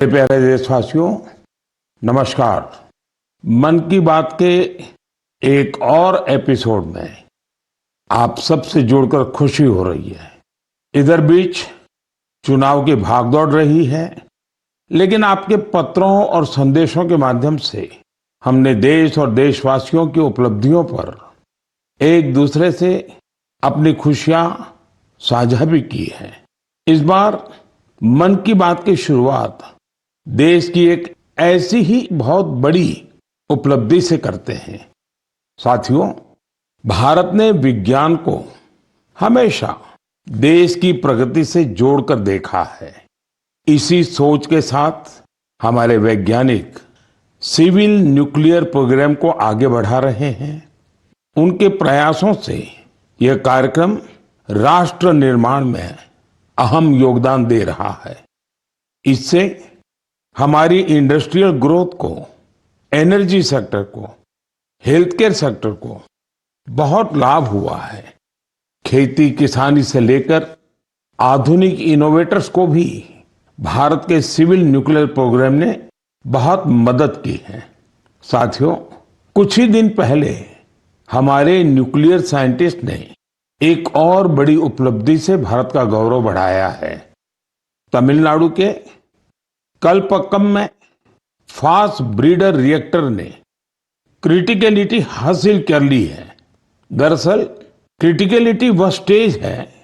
मेरे प्यारे देशवासियों, नमस्कार। मन की बात के एक और एपिसोड में आप सबसे जुड़कर खुशी हो रही है। इधर बीच चुनाव की भागदौड़ रही है, लेकिन आपके पत्रों और संदेशों के माध्यम से हमने देश और देशवासियों की उपलब्धियों पर एक दूसरे से अपनी खुशियां साझा भी की है। इस बार मन की बात की शुरुआत देश की एक ऐसी ही बहुत बड़ी उपलब्धि से करते हैं। साथियों, भारत ने विज्ञान को हमेशा देश की प्रगति से जोड़कर देखा है। इसी सोच के साथ हमारे वैज्ञानिक सिविल न्यूक्लियर प्रोग्राम को आगे बढ़ा रहे हैं। उनके प्रयासों से यह कार्यक्रम राष्ट्र निर्माण में अहम योगदान दे रहा है। इससे हमारी इंडस्ट्रियल ग्रोथ को, एनर्जी सेक्टर को, हेल्थ केयर सेक्टर को बहुत लाभ हुआ है। खेती किसानी से लेकर आधुनिक इनोवेटर्स को भी भारत के सिविल न्यूक्लियर प्रोग्राम ने बहुत मदद की है। साथियों, कुछ ही दिन पहले हमारे न्यूक्लियर साइंटिस्ट ने एक और बड़ी उपलब्धि से भारत का गौरव बढ़ाया है। तमिलनाडु के कलपक्कम में फास्ट ब्रीडर रिएक्टर ने क्रिटिकलिटी हासिल कर ली है। दरअसल क्रिटिकलिटी वह स्टेज है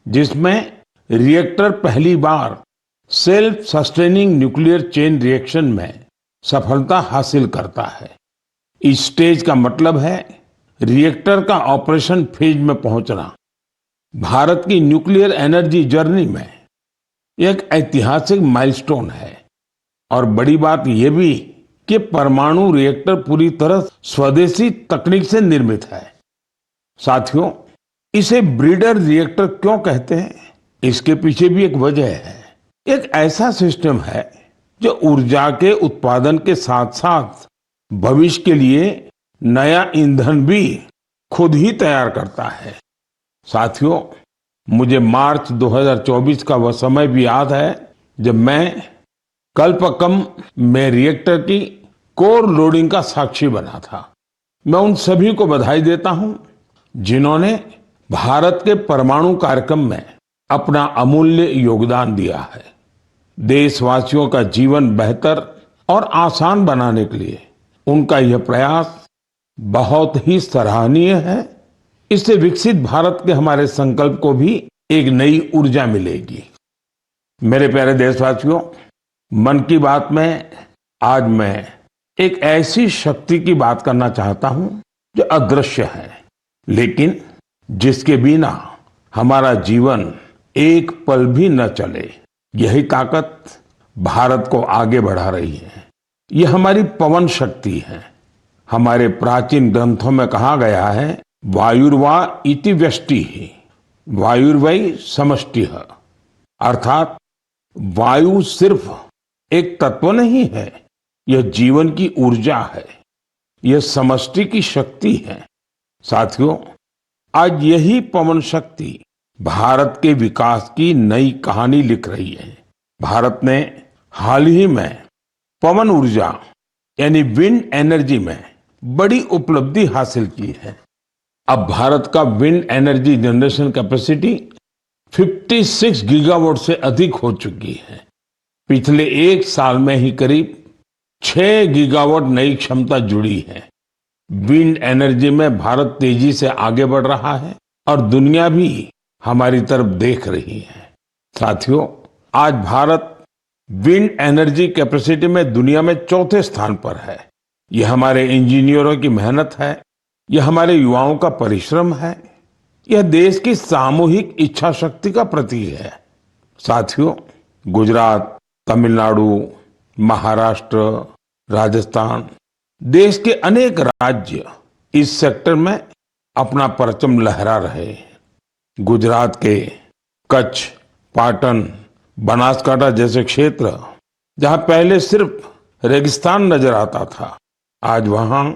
जिसमें रिएक्टर पहली बार self sustaining nuclear chain reaction में सफलता हासिल करता है। इस स्टेज का मतलब है रिएक्टर का ऑपरेशन फेज में पहुंचना। भारत की न्यूक्लियर एनर्जी जर्नी में एक ऐतिहासिक माइलस्टोन है। और बड़ी बात यह भी कि परमाणु रिएक्टर पूरी तरह स्वदेशी तकनीक से निर्मित है। साथियों, इसे ब्रीडर रिएक्टर क्यों कहते हैं, इसके पीछे भी एक वजह है। एक ऐसा सिस्टम है जो ऊर्जा के उत्पादन के साथ साथ भविष्य के लिए नया ईंधन भी खुद ही तैयार करता है। साथियों, मुझे मार्च 2024 का वह समय भी याद है जब मैं कलपक्कम में रिएक्टर की कोर लोडिंग का साक्षी बना था। मैं उन सभी को बधाई देता हूं जिन्होंने भारत के परमाणु कार्यक्रम में अपना अमूल्य योगदान दिया है। देशवासियों का जीवन बेहतर और आसान बनाने के लिए उनका यह प्रयास बहुत ही सराहनीय है। इससे विकसित भारत के हमारे संकल्प को भी एक नई ऊर्जा मिलेगी। मेरे प्यारे देशवासियों, मन की बात में आज मैं एक ऐसी शक्ति की बात करना चाहता हूं जो अदृश्य है, लेकिन जिसके बिना हमारा जीवन एक पल भी न चले। यही ताकत भारत को आगे बढ़ा रही है। यह हमारी पवन शक्ति है। हमारे प्राचीन ग्रंथों में कहा गया है, वायुर्वा इति व्यष्टि वायुर्वै समष्टिः, अर्थात वायु सिर्फ एक तत्व नहीं है, यह जीवन की ऊर्जा है, यह समष्टि की शक्ति है। साथियों, आज यही पवन शक्ति भारत के विकास की नई कहानी लिख रही है। भारत ने हाल ही में पवन ऊर्जा यानी विंड एनर्जी में बड़ी उपलब्धि हासिल की है। अब भारत का wind energy generation capacity 56 gigawatt से अधिक हो चुकी है। पिछले एक साल में ही करीब 6 गीगावाट नई क्षमता जुड़ी है। विंड एनर्जी में भारत तेजी से आगे बढ़ रहा है और दुनिया भी हमारी तरफ देख रही है। साथियों, आज भारत विंड एनर्जी कैपेसिटी में दुनिया में चौथे स्थान पर है। यह हमारे इंजीनियरों की मेहनत है, यह हमारे युवाओं का परिश्रम है, यह देश की सामूहिक इच्छा शक्ति का प्रतीक है। साथियों, गुजरात, तमिलनाडु, महाराष्ट्र, राजस्थान, देश के अनेक राज्य इस सेक्टर में अपना परचम लहरा रहे हैं। गुजरात के कच्छ, पाटन, बनासकांठा जैसे क्षेत्र जहां पहले सिर्फ रेगिस्तान नजर आता था, आज वहां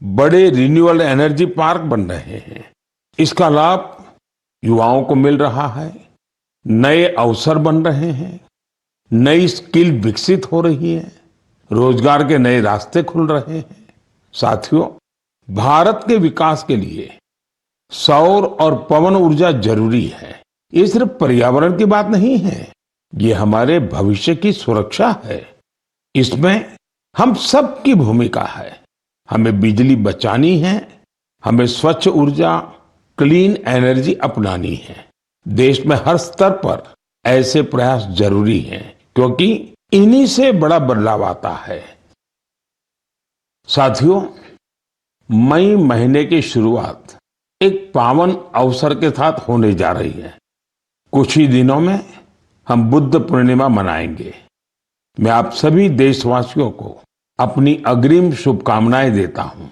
बड़े रिन्यूएबल एनर्जी पार्क बन रहे हैं। इसका लाभ युवाओं को मिल रहा है, नए अवसर बन रहे हैं। नई स्किल विकसित हो रही है, रोजगार के नए रास्ते खुल रहे हैं। साथियों, भारत के विकास के लिए सौर और पवन ऊर्जा जरूरी है। ये सिर्फ पर्यावरण की बात नहीं है, ये हमारे भविष्य की सुरक्षा है। इसमें हम सबकी भूमिका है। हमें बिजली बचानी है, हमें स्वच्छ ऊर्जा, क्लीन एनर्जी अपनानी है। देश में हर स्तर पर ऐसे प्रयास जरूरी हैं, क्योंकि इन्हीं से बड़ा बदलाव आता है। साथियों, मई महीने की शुरुआत एक पावन अवसर के साथ होने जा रही है। कुछ ही दिनों में हम बुद्ध पूर्णिमा मनाएंगे। मैं आप सभी देशवासियों को अपनी अग्रिम शुभकामनाएं देता हूं।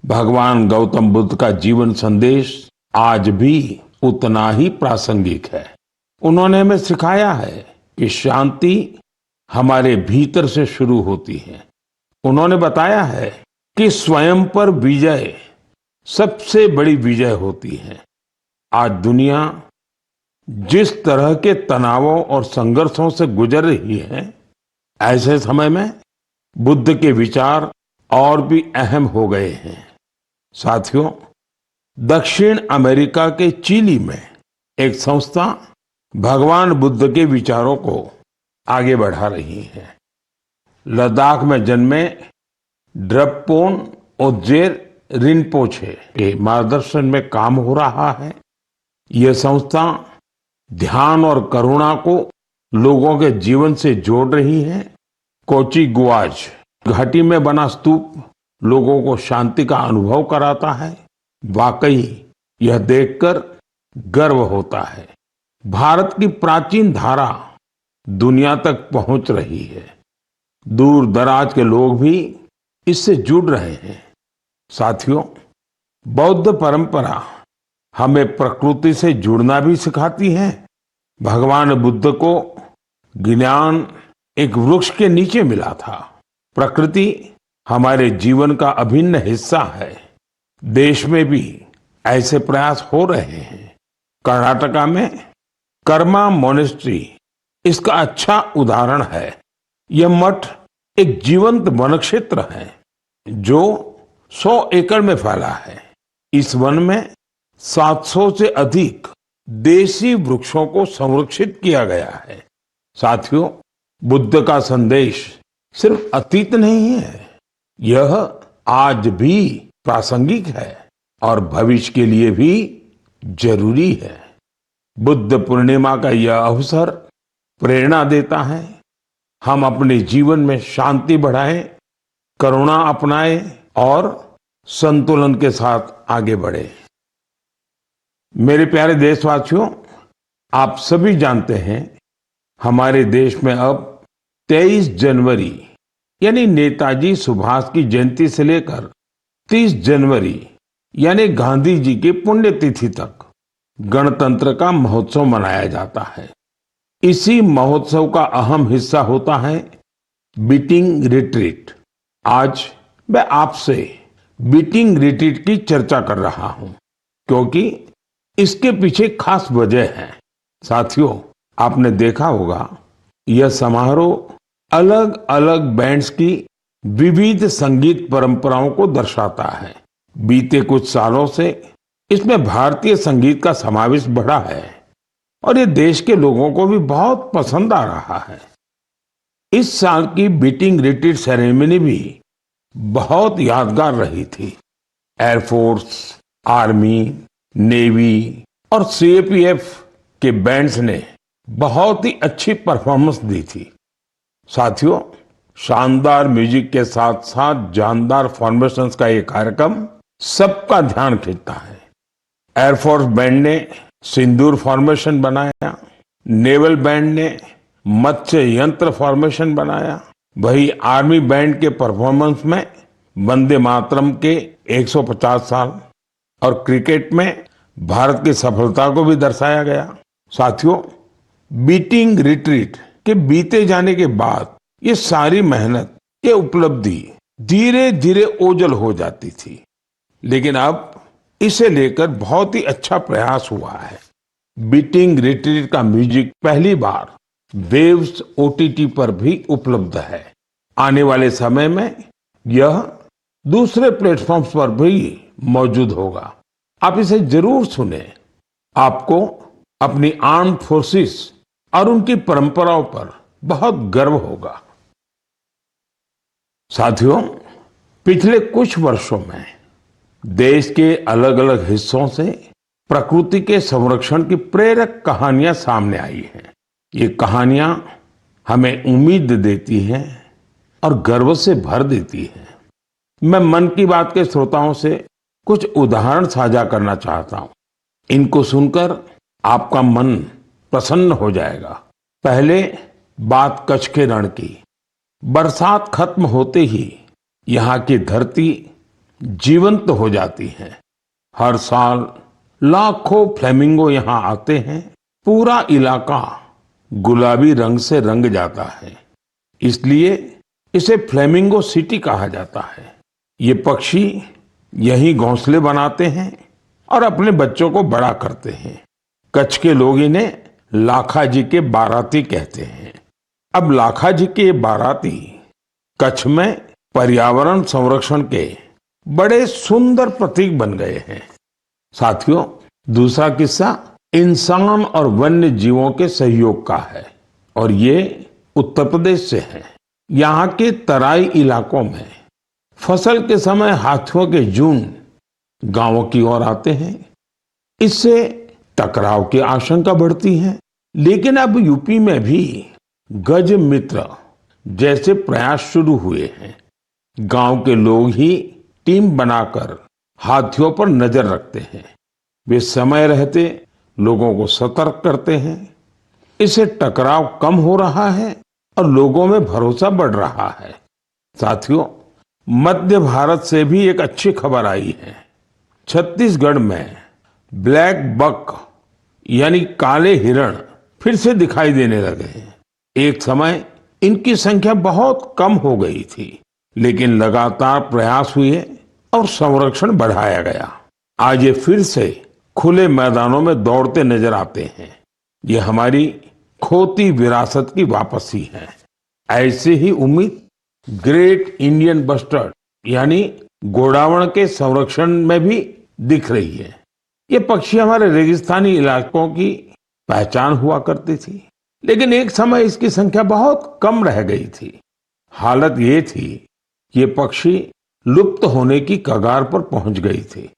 भगवान गौतम बुद्ध का जीवन संदेश आज भी उतना ही प्रासंगिक है। उन्होंने हमें सिखाया है कि शांति हमारे भीतर से शुरू होती है। उन्होंने बताया है कि स्वयं पर विजय सबसे बड़ी विजय होती है। आज दुनिया जिस तरह के तनावों और संघर्षों से गुजर रही है, ऐसे समय में बुद्ध के विचार और भी अहम हो गए हैं। साथियों, दक्षिण अमेरिका के चिली में एक संस्था भगवान बुद्ध के विचारों को आगे बढ़ा रही है। लद्दाख में जन्मे ड्रपपोन ओजेर रिनपोछे के मार्गदर्शन में काम हो रहा है। यह संस्था ध्यान और करुणा को लोगों के जीवन से जोड़ रही है। कोची गुआज घाटी में बना स्तूप लोगों को शांति का अनुभव कराता है। वाकई यह देखकर गर्व होता है। भारत की प्राचीन धारा दुनिया तक पहुंच रही है। दूर दराज के लोग भी इससे जुड़ रहे हैं। साथियों, बौद्ध परंपरा हमें प्रकृति से जुड़ना भी सिखाती है। भगवान बुद्ध को ज्ञान एक वृक्ष के नीचे मिला था। प्रकृति हमारे जीवन का अभिन्न हिस्सा है। देश में भी ऐसे प्रयास हो रहे हैं। कर्नाटका में कर्मा मोनेस्ट्री इसका अच्छा उदाहरण है। यह मठ एक जीवंत वन क्षेत्र है जो 100 एकड़ में फैला है। इस वन में 700 से अधिक देसी वृक्षों को संरक्षित किया गया है। साथियों, बुद्ध का संदेश सिर्फ अतीत नहीं है, यह आज भी प्रासंगिक है और भविष्य के लिए भी जरूरी है। बुद्ध पूर्णिमा का यह अवसर प्रेरणा देता है। हम अपने जीवन में शांति बढ़ाएं, करुणा अपनाएं और संतुलन के साथ आगे बढ़े। मेरे प्यारे देशवासियों, आप सभी जानते हैं हमारे देश में अब 23 जनवरी यानी नेताजी सुभाष की जयंती से लेकर 30 जनवरी यानी गांधी जी की पुण्यतिथि तक गणतंत्र का महोत्सव मनाया जाता है। इसी महोत्सव का अहम हिस्सा होता है बीटिंग रिट्रीट। आज मैं आपसे बीटिंग रिट्रीट की चर्चा कर रहा हूं, क्योंकि इसके पीछे खास वजह है। साथियों, आपने देखा होगा यह समारोह अलग अलग बैंड्स की विविध संगीत परंपराओं को दर्शाता है। बीते कुछ सालों से इसमें भारतीय संगीत का समावेश बढ़ा है और ये देश के लोगों को भी बहुत पसंद आ रहा है। इस साल की बीटिंग रिट्रीट सेरेमनी भी बहुत यादगार रही थी। एयरफोर्स, आर्मी, नेवी और सीएपीएफ के बैंड्स ने बहुत ही अच्छी परफॉर्मेंस दी थी। साथियों, शानदार म्यूजिक के साथ साथ जानदार फॉर्मेशंस का ये कार्यक्रम सबका ध्यान खींचता है। एयरफोर्स बैंड ने सिंदूर फॉर्मेशन बनाया, नेवल बैंड ने मत्स्य यंत्र फॉर्मेशन बनाया, वही आर्मी बैंड के परफॉर्मेंस में वंदे मातरम के 150 साल और क्रिकेट में भारत की सफलता को भी दर्शाया गया। साथियों, बीटिंग रिट्रीट के बीते जाने के बाद ये सारी मेहनत, ये उपलब्धि धीरे धीरे ओझल हो जाती थी, लेकिन अब इसे लेकर बहुत ही अच्छा प्रयास हुआ है। बीटिंग रिट्रीट का म्यूजिक पहली बार वेव्स ओटीटी पर भी उपलब्ध है। आने वाले समय में यह दूसरे प्लेटफॉर्म्स पर भी मौजूद होगा। आप इसे जरूर सुनें। आपको अपनी आर्म्ड फोर्सेस और उनकी परंपराओं पर बहुत गर्व होगा। साथियों, पिछले कुछ वर्षों में देश के अलग अलग हिस्सों से प्रकृति के संरक्षण की प्रेरक कहानियां सामने आई हैं। ये कहानियां हमें उम्मीद देती हैं और गर्व से भर देती हैं। मैं मन की बात के श्रोताओं से कुछ उदाहरण साझा करना चाहता हूं। इनको सुनकर आपका मन प्रसन्न हो जाएगा। पहले बात कच्छ के रण की। बरसात खत्म होते ही यहाँ की धरती जीवंत हो जाती है। हर साल लाखों फ्लेमिंगो यहाँ आते हैं। पूरा इलाका गुलाबी रंग से रंग जाता है, इसलिए इसे फ्लेमिंगो सिटी कहा जाता है। ये पक्षी यहीं घोंसले बनाते हैं और अपने बच्चों को बड़ा करते हैं। कच्छ के लोग इन्हें लाखाजी के बाराती कहते हैं। अब लाखाजी के बाराती कच्छ में पर्यावरण संरक्षण के बड़े सुंदर प्रतीक बन गए हैं। साथियों, दूसरा किस्सा इंसान और वन्य जीवों के सहयोग का है और ये उत्तर प्रदेश से है। यहाँ के तराई इलाकों में फसल के समय हाथियों के झुंड गांवों की ओर आते हैं। इससे टकराव की आशंका बढ़ती है। लेकिन अब यूपी में भी गज मित्र जैसे प्रयास शुरू हुए हैं। गांव के लोग ही टीम बनाकर हाथियों पर नजर रखते हैं। वे समय रहते लोगों को सतर्क करते हैं। इससे टकराव कम हो रहा है और लोगों में भरोसा बढ़ रहा है। साथियों, मध्य भारत से भी एक अच्छी खबर आई है। छत्तीसगढ़ में ब्लैक बक यानी काले हिरण फिर से दिखाई देने लगे हैं। एक समय इनकी संख्या बहुत कम हो गई थी, लेकिन लगातार प्रयास हुए और संरक्षण बढ़ाया गया। आज ये फिर से खुले मैदानों में दौड़ते नजर आते हैं। ये हमारी खोती विरासत की वापसी है। ऐसे ही उम्मीद ग्रेट इंडियन बस्टर्ड यानी गोडावण के संरक्षण में भी दिख रही है। ये पक्षी हमारे रेगिस्तानी इलाकों की पहचान हुआ करती थी, लेकिन एक समय इसकी संख्या बहुत कम रह गई थी। हालत ये थी कि ये पक्षी लुप्त होने की कगार पर पहुंच गई थी।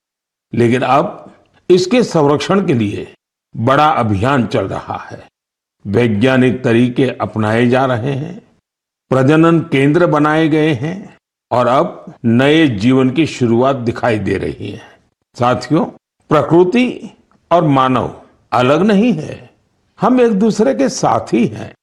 लेकिन अब इसके संरक्षण के लिए बड़ा अभियान चल रहा है। वैज्ञानिक तरीके अपनाए जा रहे हैं, प्रजनन केंद्र बनाए गए हैं और अब नए जीवन की शुरुआत दिखाई दे रही है। साथियों, प्रकृति और मानव अलग नहीं है, हम एक दूसरे के साथी हैं।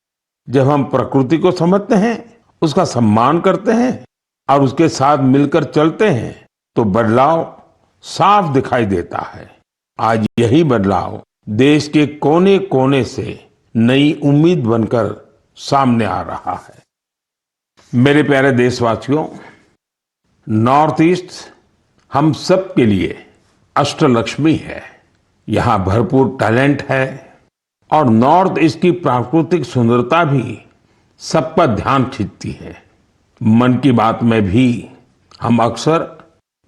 जब हम प्रकृति को समझते हैं, उसका सम्मान करते हैं और उसके साथ मिलकर चलते हैं, तो बदलाव साफ दिखाई देता है। आज यही बदलाव देश के कोने कोने से नई उम्मीद बनकर सामने आ रहा है। मेरे प्यारे देशवासियों, नॉर्थ ईस्ट हम सब के लिए अष्टलक्ष्मी है। यहाँ भरपूर टैलेंट है और नॉर्थ ईस्ट की प्राकृतिक सुंदरता भी सबका ध्यान खींचती है। मन की बात में भी हम अक्सर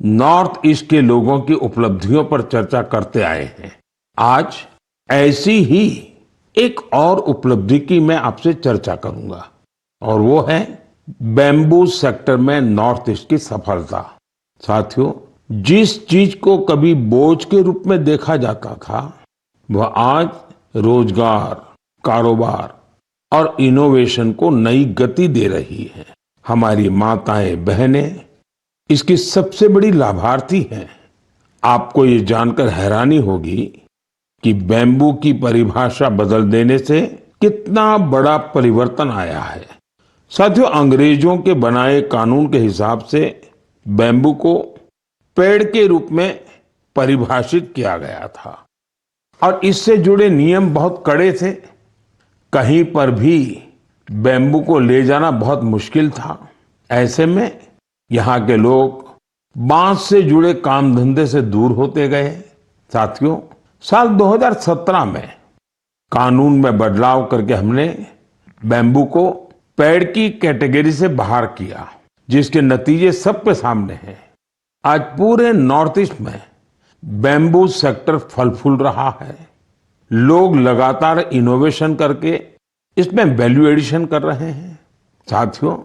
नॉर्थ ईस्ट के लोगों की उपलब्धियों पर चर्चा करते आए हैं। आज ऐसी ही एक और उपलब्धि की मैं आपसे चर्चा करूंगा और वो है बैम्बू सेक्टर में नॉर्थ ईस्ट की सफलता। साथियों, जिस चीज को कभी बोझ के रूप में देखा जाता था, वह आज रोजगार, कारोबार और इनोवेशन को नई गति दे रही है। हमारी माताएं, बहनें इसकी सबसे बड़ी लाभार्थी हैं। आपको ये जानकर हैरानी होगी कि बैम्बू की परिभाषा बदल देने से कितना बड़ा परिवर्तन आया है। साथियों, अंग्रेजों के बनाए कानून के हिसाब से बैम्बू को पेड़ के रूप में परिभाषित किया गया था और इससे जुड़े नियम बहुत कड़े थे। कहीं पर भी बैम्बू को ले जाना बहुत मुश्किल था। ऐसे में यहाँ के लोग बांस से जुड़े काम धंधे से दूर होते गए। साथियों, साल 2017 में कानून में बदलाव करके हमने बैम्बू को पेड़ की कैटेगरी से बाहर किया, जिसके नतीजे सबके सामने हैं। आज पूरे नॉर्थ ईस्ट में बैम्बू सेक्टर फल फूल रहा है। लोग लगातार इनोवेशन करके इसमें वैल्यू एडिशन कर रहे हैं। साथियों,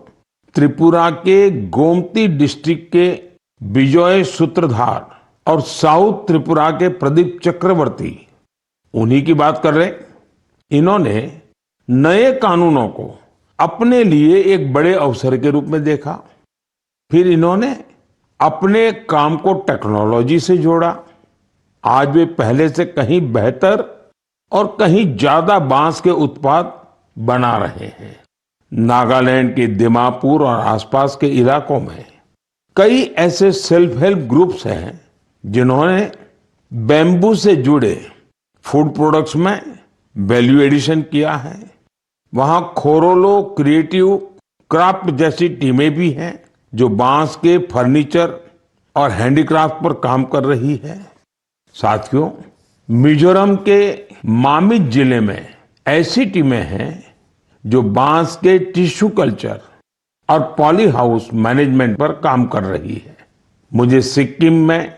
त्रिपुरा के गोमती डिस्ट्रिक्ट के विजय सूत्रधार और साउथ त्रिपुरा के प्रदीप चक्रवर्ती, उन्हीं की बात कर रहे। इन्होंने नए कानूनों को अपने लिए एक बड़े अवसर के रूप में देखा। फिर इन्होंने अपने काम को टेक्नोलॉजी से जोड़ा। आज वे पहले से कहीं बेहतर और कहीं ज्यादा बांस के उत्पाद बना रहे हैं। नागालैंड के दिमापुर और आसपास के इलाकों में कई ऐसे सेल्फ हेल्प ग्रुप्स हैं जिन्होंने बैम्बू से जुड़े फूड प्रोडक्ट्स में वैल्यू एडिशन किया है। वहां खोरोलो क्रिएटिव क्राफ्ट जैसी टीमें भी हैं जो बांस के फर्नीचर और हैंडीक्राफ्ट पर काम कर रही है। साथियों, मिजोरम के मामित जिले में ऐसी टीमें हैं जो बांस के टिश्यू कल्चर और पॉली हाउस मैनेजमेंट पर काम कर रही है। मुझे सिक्किम में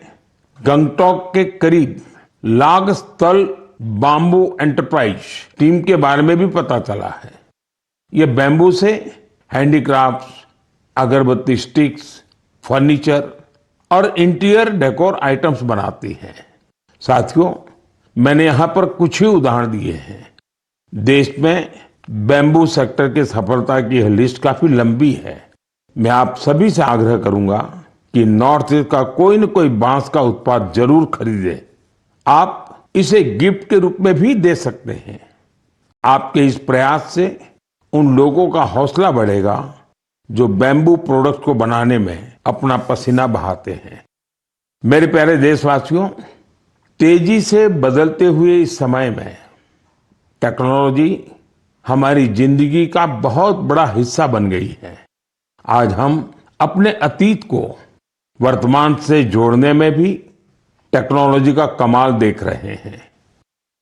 गंगटोक के करीब लागस्थल बाम्बू एंटरप्राइज टीम के बारे में भी पता चला है। ये बैम्बू से हैंडीक्राफ्ट्स, अगरबत्ती स्टिक्स, फर्नीचर और इंटीरियर डेकोर आइटम्स बनाती है। साथियों, मैंने यहां पर कुछ ही उदाहरण दिए हैं। देश में बैम्बू सेक्टर की सफलता की यह लिस्ट काफी लंबी है। मैं आप सभी से आग्रह करूंगा कि नॉर्थ ईस्ट का कोई न कोई बांस का उत्पाद जरूर खरीदे। आप इसे गिफ्ट के रूप में भी दे सकते हैं। आपके इस प्रयास से उन लोगों का हौसला बढ़ेगा जो बैम्बू प्रोडक्ट को बनाने में अपना पसीना बहाते हैं। मेरे प्यारे देशवासियों, तेजी से बदलते हुए इस समय में टेक्नोलॉजी हमारी जिंदगी का बहुत बड़ा हिस्सा बन गई है। आज हम अपने अतीत को वर्तमान से जोड़ने में भी टेक्नोलॉजी का कमाल देख रहे हैं।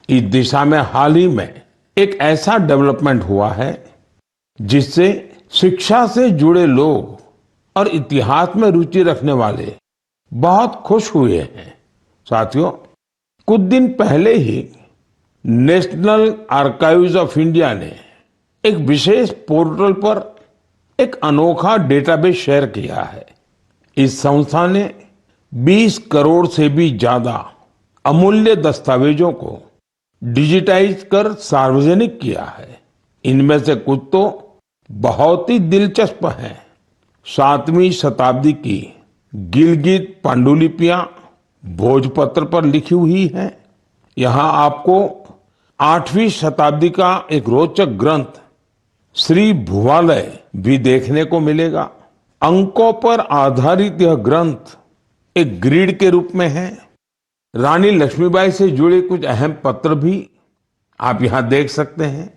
इस दिशा में हाल ही में एक ऐसा डेवलपमेंट हुआ है जिससे शिक्षा से जुड़े लोग और इतिहास में रुचि रखने वाले बहुत खुश हुए हैं। साथियों, कुछ दिन पहले ही नेशनल आर्काइव्स ऑफ इंडिया ने एक विशेष पोर्टल पर एक अनोखा डेटाबेस शेयर किया है। इस संस्था ने 20 करोड़ से भी ज्यादा अमूल्य दस्तावेजों को डिजिटाइज कर सार्वजनिक किया है। इनमें से कुछ तो बहुत ही दिलचस्प हैं। 7वीं शताब्दी की गिलगित पांडुलिपियां भोजपत्र पर लिखी हुई हैं। यहाँ आपको 8वीं शताब्दी का एक रोचक ग्रंथ श्री भुवालय भी देखने को मिलेगा। अंकों पर आधारित यह ग्रंथ एक ग्रिड के रूप में है। रानी लक्ष्मीबाई से जुड़े कुछ अहम पत्र भी आप यहाँ देख सकते हैं।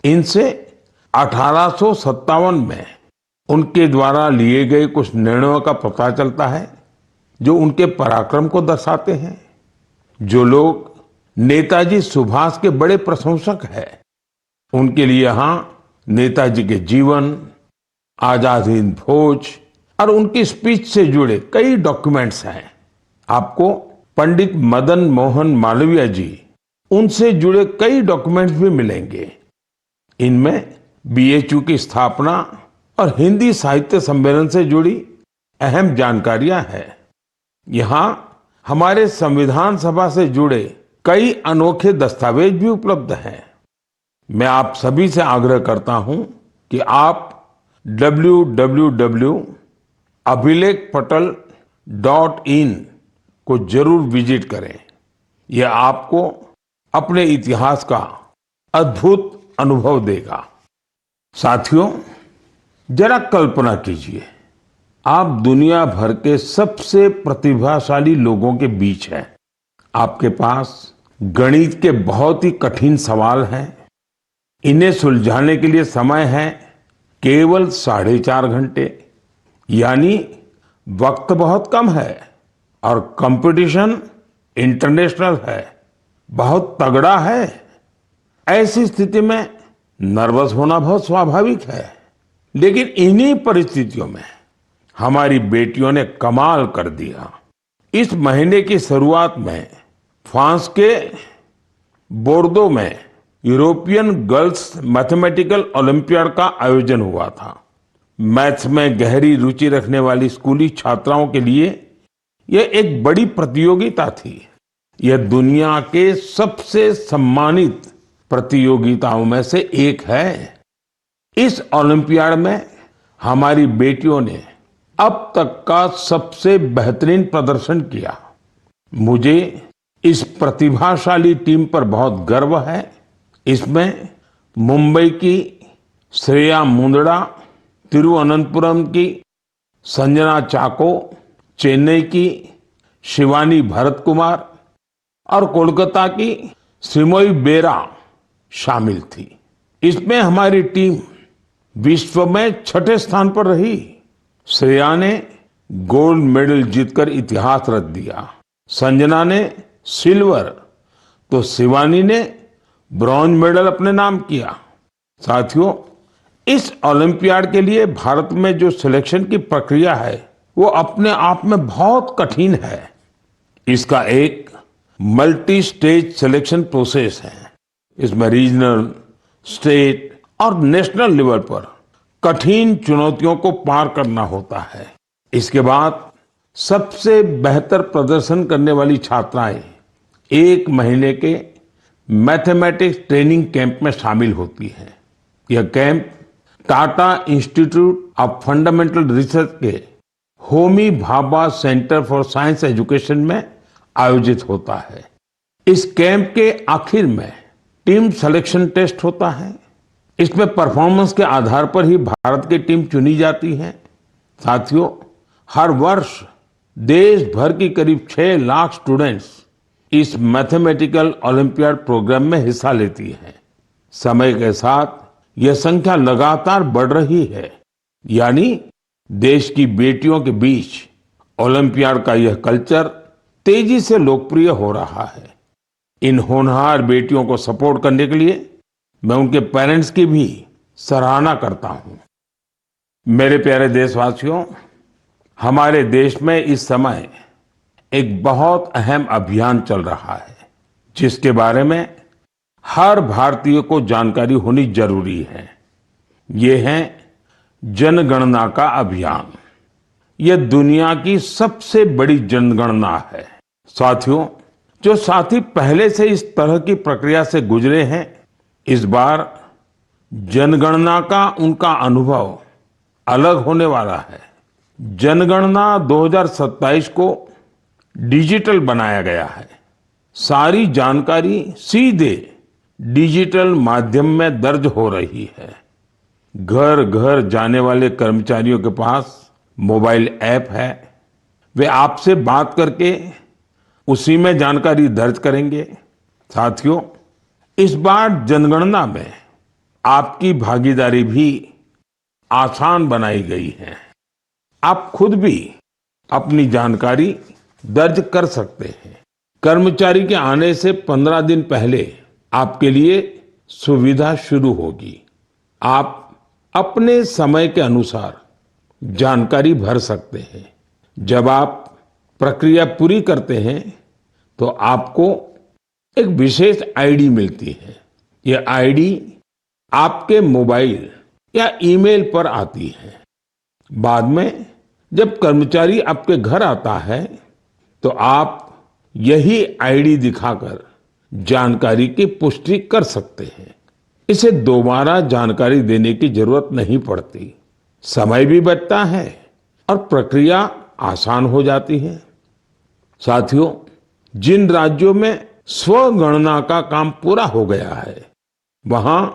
इनसे 1857 में उनके द्वारा लिए गए कुछ निर्णयों का पता चलता है जो उनके पराक्रम को दर्शाते हैं। जो लोग नेताजी सुभाष के बड़े प्रशंसक हैं, उनके लिए यहाँ नेताजी के जीवन, आजाद हिंद फौज और उनकी स्पीच से जुड़े कई डॉक्यूमेंट्स हैं। आपको पंडित मदन मोहन मालवीय जी, उनसे जुड़े कई डॉक्यूमेंट्स भी मिलेंगे। इनमें बीएचयू की स्थापना और हिंदी साहित्य सम्मेलन से जुड़ी अहम जानकारियां हैं। यहाँ हमारे संविधान सभा से जुड़े कई अनोखे दस्तावेज भी उपलब्ध हैं। मैं आप सभी से आग्रह करता हूं कि आप www.abhilekpatal.in को जरूर विजिट करें। यह आपको अपने इतिहास का अद्भुत अनुभव देगा। साथियों, जरा कल्पना कीजिए, आप दुनिया भर के सबसे प्रतिभाशाली लोगों के बीच हैं। आपके पास गणित के बहुत ही कठिन सवाल हैं। इन्हें सुलझाने के लिए समय है केवल 4.5 घंटे, यानी वक्त बहुत कम है और कंपटीशन इंटरनेशनल है, बहुत तगड़ा है। ऐसी स्थिति में नर्वस होना बहुत स्वाभाविक है, लेकिन इन्हीं परिस्थितियों में हमारी बेटियों ने कमाल कर दिया। इस महीने की शुरुआत में फ्रांस के बोर्दो में यूरोपियन गर्ल्स मैथमेटिकल ओलंपियाड का आयोजन हुआ था। मैथ्स में गहरी रुचि रखने वाली स्कूली छात्राओं के लिए यह एक बड़ी प्रतियोगिता थी। यह दुनिया के सबसे सम्मानित प्रतियोगिताओं में से एक है। इस ओलंपियाड में हमारी बेटियों ने अब तक का सबसे बेहतरीन प्रदर्शन किया। मुझे इस प्रतिभाशाली टीम पर बहुत गर्व है। इसमें मुंबई की श्रेया मुंदड़ा, तिरुवनंतपुरम की संजना चाको, चेन्नई की शिवानी भरत कुमार और कोलकाता की श्रीमोई बेरा शामिल थी। इसमें हमारी टीम विश्व में छठे स्थान पर रही। श्रेया ने गोल्ड मेडल जीतकर इतिहास रच दिया, संजना ने सिल्वर, तो शिवानी ने ब्रॉन्ज मेडल अपने नाम किया। साथियों, इस ओलंपियाड के लिए भारत में जो सिलेक्शन की प्रक्रिया है वो अपने आप में बहुत कठिन है। इसका एक मल्टी स्टेज सिलेक्शन प्रोसेस है। इसमें रीजनल, स्टेट और नेशनल लेवल पर कठिन चुनौतियों को पार करना होता है। इसके बाद सबसे बेहतर प्रदर्शन करने वाली छात्राएं 1 महीने के मैथमेटिक्स ट्रेनिंग कैंप में शामिल होती हैं। यह camp Tata Institute of Fundamental Research के Homi Bhabha Centre for Science Education में आयोजित होता है। इस कैंप के आखिर में टीम सिलेक्शन टेस्ट होता है। इसमें परफॉर्मेंस के आधार पर ही भारत की टीम चुनी जाती है। साथियों, हर वर्ष देश भर की करीब 6 लाख स्टूडेंट्स इस मैथमेटिकल ओलंपियाड प्रोग्राम में हिस्सा लेती हैं। समय के साथ यह संख्या लगातार बढ़ रही है, यानी देश की बेटियों के बीच ओलंपियाड का यह कल्चर तेजी से लोकप्रिय हो रहा है। इन होनहार बेटियों को सपोर्ट करने के लिए मैं उनके पेरेंट्स की भी सराहना करता हूं। मेरे प्यारे देशवासियों, हमारे देश में इस समय एक बहुत अहम अभियान चल रहा है, जिसके बारे में हर भारतीय को जानकारी होनी जरूरी है। ये है जनगणना का अभियान। यह दुनिया की सबसे बड़ी जनगणना है। साथियों, जो साथी पहले से इस तरह की प्रक्रिया से गुजरे हैं, इस बार जनगणना का उनका अनुभव अलग होने वाला है। जनगणना 2027 को डिजिटल बनाया गया है। सारी जानकारी सीधे डिजिटल माध्यम में दर्ज हो रही है। घर घर जाने वाले कर्मचारियों के पास मोबाइल ऐप है। वे आपसे बात करके उसी में जानकारी दर्ज करेंगे। साथियों, इस बार जनगणना में आपकी भागीदारी भी आसान बनाई गई है। आप खुद भी अपनी जानकारी दर्ज कर सकते हैं। कर्मचारी के आने से 15 दिन पहले आपके लिए सुविधा शुरू होगी। आप अपने समय के अनुसार जानकारी भर सकते हैं। जब आप प्रक्रिया पूरी करते हैं तो आपको एक विशेष आईडी मिलती है। यह आईडी आपके मोबाइल या ईमेल पर आती है। बाद में जब कर्मचारी आपके घर आता है तो आप यही आईडी दिखाकर जानकारी की पुष्टि कर सकते हैं। इसे दोबारा जानकारी देने की जरूरत नहीं पड़ती। समय भी बचता है और प्रक्रिया आसान हो जाती है। साथियों, जिन राज्यों में स्वगणना का काम पूरा हो गया है, वहां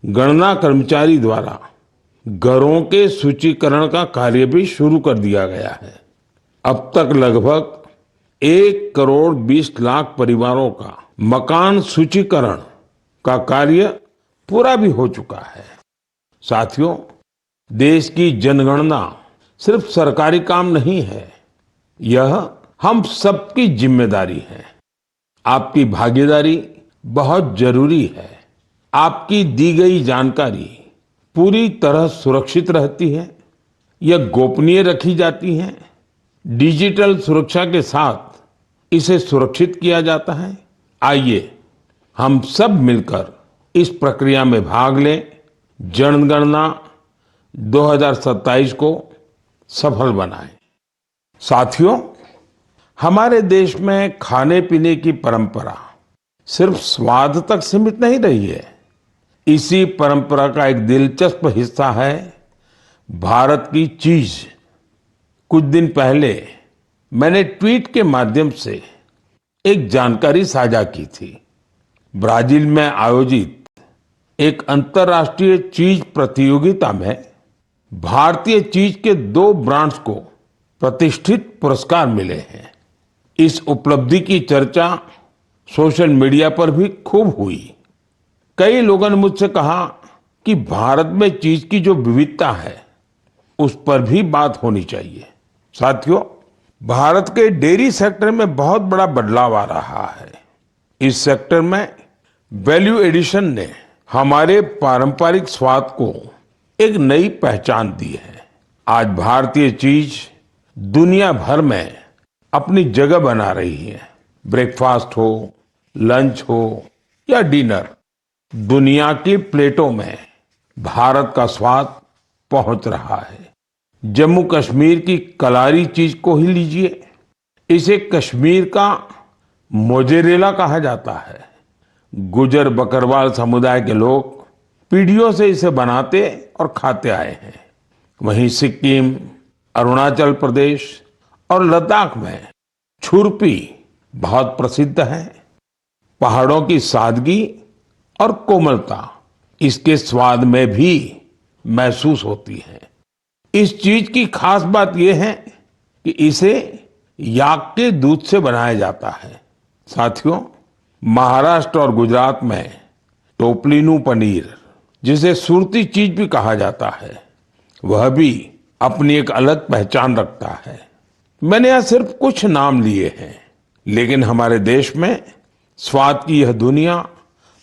गणना कर्मचारी द्वारा घरों के सूचीकरण का कार्य भी शुरू कर दिया गया है। अब तक लगभग 1 करोड़ 20 लाख परिवारों का मकान सूचीकरण का कार्य पूरा भी हो चुका है। साथियों, देश की जनगणना सिर्फ सरकारी काम नहीं है, यह हम सबकी जिम्मेदारी है। आपकी भागीदारी बहुत जरूरी है। आपकी दी गई जानकारी पूरी तरह सुरक्षित रहती है या गोपनीय रखी जाती है? डिजिटल सुरक्षा के साथ इसे सुरक्षित किया जाता है? आइए हम सब मिलकर इस प्रक्रिया में भाग लें, जनगणना 2027 को सफल बनाएं। साथियों, हमारे देश में खाने पीने की परंपरा सिर्फ स्वाद तक सीमित नहीं रही है। इसी परंपरा का एक दिलचस्प हिस्सा है भारत की चीज। कुछ दिन पहले मैंने ट्वीट के माध्यम से एक जानकारी साझा की थी। ब्राजील में आयोजित एक अंतर्राष्ट्रीय चीज प्रतियोगिता में भारतीय चीज के 2 ब्रांड्स को प्रतिष्ठित पुरस्कार मिले हैं। इस उपलब्धि की चर्चा सोशल मीडिया पर भी खूब हुई। कई लोगों ने मुझसे कहा कि भारत में चीज की जो विविधता है उस पर भी बात होनी चाहिए। साथियों, भारत के डेयरी सेक्टर में बहुत बड़ा बदलाव आ रहा है। इस सेक्टर में वैल्यू एडिशन ने हमारे पारंपरिक स्वाद को एक नई पहचान दी है। आज भारतीय चीज दुनिया भर में अपनी जगह बना रही है। ब्रेकफास्ट हो, लंच हो या डिनर, दुनिया की प्लेटों में भारत का स्वाद पहुंच रहा है। जम्मू कश्मीर की कलारी चीज को ही लीजिए। इसे कश्मीर का मोजेरेला कहा जाता है। गुजर बकरवाल समुदाय के लोग पीढ़ियों से इसे बनाते और खाते आए हैं। वहीं सिक्किम, अरुणाचल प्रदेश और लद्दाख में छुरपी बहुत प्रसिद्ध है। पहाड़ों की सादगी और कोमलता इसके स्वाद में भी महसूस होती है। इस चीज की खास बात यह है कि इसे याक के दूध से बनाया जाता है। साथियों, महाराष्ट्र और गुजरात में टोपलीनू पनीर, जिसे सुरती चीज भी कहा जाता है, वह भी अपनी एक अलग पहचान रखता है। मैंने यहां सिर्फ कुछ नाम लिए हैं, लेकिन हमारे देश में स्वाद की यह दुनिया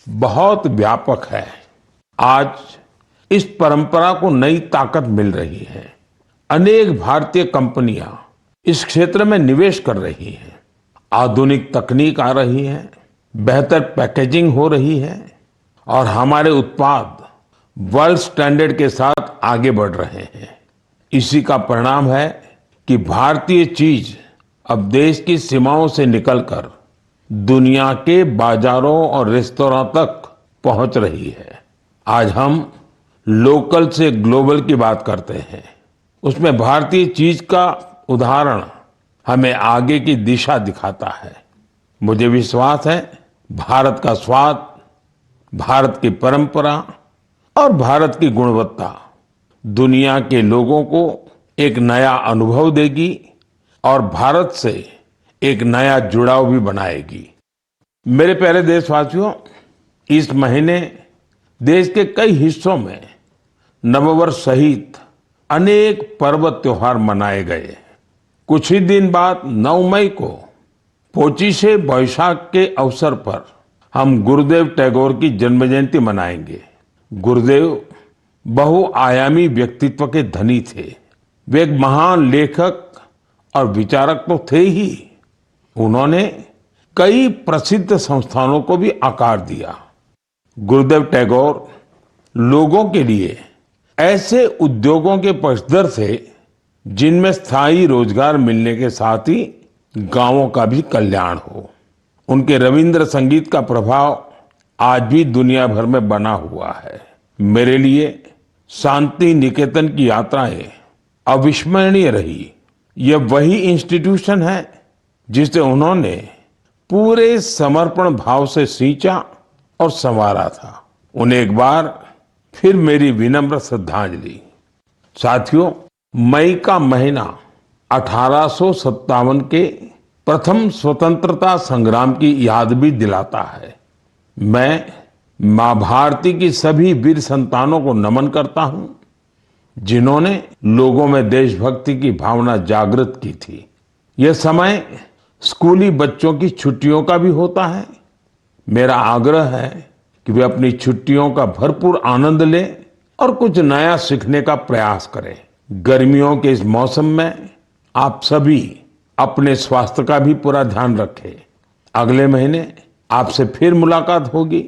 बहुत व्यापक है। आज इस परंपरा को नई ताकत मिल रही है। अनेक भारतीय कंपनियां इस क्षेत्र में निवेश कर रही हैं। आधुनिक तकनीक आ रही है, बेहतर पैकेजिंग हो रही है और हमारे उत्पाद वर्ल्ड स्टैंडर्ड के साथ आगे बढ़ रहे हैं। इसी का परिणाम है कि भारतीय चीज अब देश की सीमाओं से निकलकर दुनिया के बाजारों और रेस्तोरां तक पहुंच रही है। आज हम लोकल से ग्लोबल की बात करते हैं। उसमें भारतीय चीज का उदाहरण हमें आगे की दिशा दिखाता है। मुझे विश्वास है भारत का स्वाद, भारत की परंपरा और भारत की गुणवत्ता दुनिया के लोगों को एक नया अनुभव देगी और भारत से एक नया जुड़ाव भी बनाएगी। मेरे प्यारे देशवासियों, इस महीने देश के कई हिस्सों में नववर्ष सहित अनेक पर्व त्योहार मनाए गए। कुछ ही दिन बाद 9 मई को पोचिशे बैसाख के अवसर पर हम गुरुदेव टैगोर की जन्म जयंती मनाएंगे। गुरुदेव बहुआयामी व्यक्तित्व के धनी थे। वे एक महान लेखक और विचारक तो थे ही, उन्होंने कई प्रसिद्ध संस्थानों को भी आकार दिया। गुरुदेव टैगोर लोगों के लिए ऐसे उद्योगों के पक्षधर थे जिनमें स्थायी रोजगार मिलने के साथ ही गांवों का भी कल्याण हो। उनके रविंद्र संगीत का प्रभाव आज भी दुनिया भर में बना हुआ है। मेरे लिए शांति निकेतन की यात्राएं अविस्मरणीय रही। यह वही इंस्टीट्यूशन है जिसे उन्होंने पूरे समर्पण भाव से सींचा और संवारा था। उन्हें एक बार फिर मेरी विनम्र श्रद्धांजलि। साथियों, मई का महीना 1857 के प्रथम स्वतंत्रता संग्राम की याद भी दिलाता है। मैं मां भारती की सभी वीर संतानों को नमन करता हूं, जिन्होंने लोगों में देशभक्ति की भावना जागृत की थी। यह समय स्कूली बच्चों की छुट्टियों का भी होता है। मेरा आग्रह है कि वे अपनी छुट्टियों का भरपूर आनंद लें और कुछ नया सीखने का प्रयास करें। गर्मियों के इस मौसम में आप सभी अपने स्वास्थ्य का भी पूरा ध्यान रखें। अगले महीने आपसे फिर मुलाकात होगी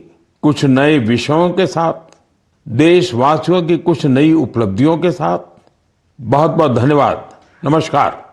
कुछ नए विषयों के साथ, देशवासियों की कुछ नई उपलब्धियों के साथ। बहुत बहुत धन्यवाद। नमस्कार।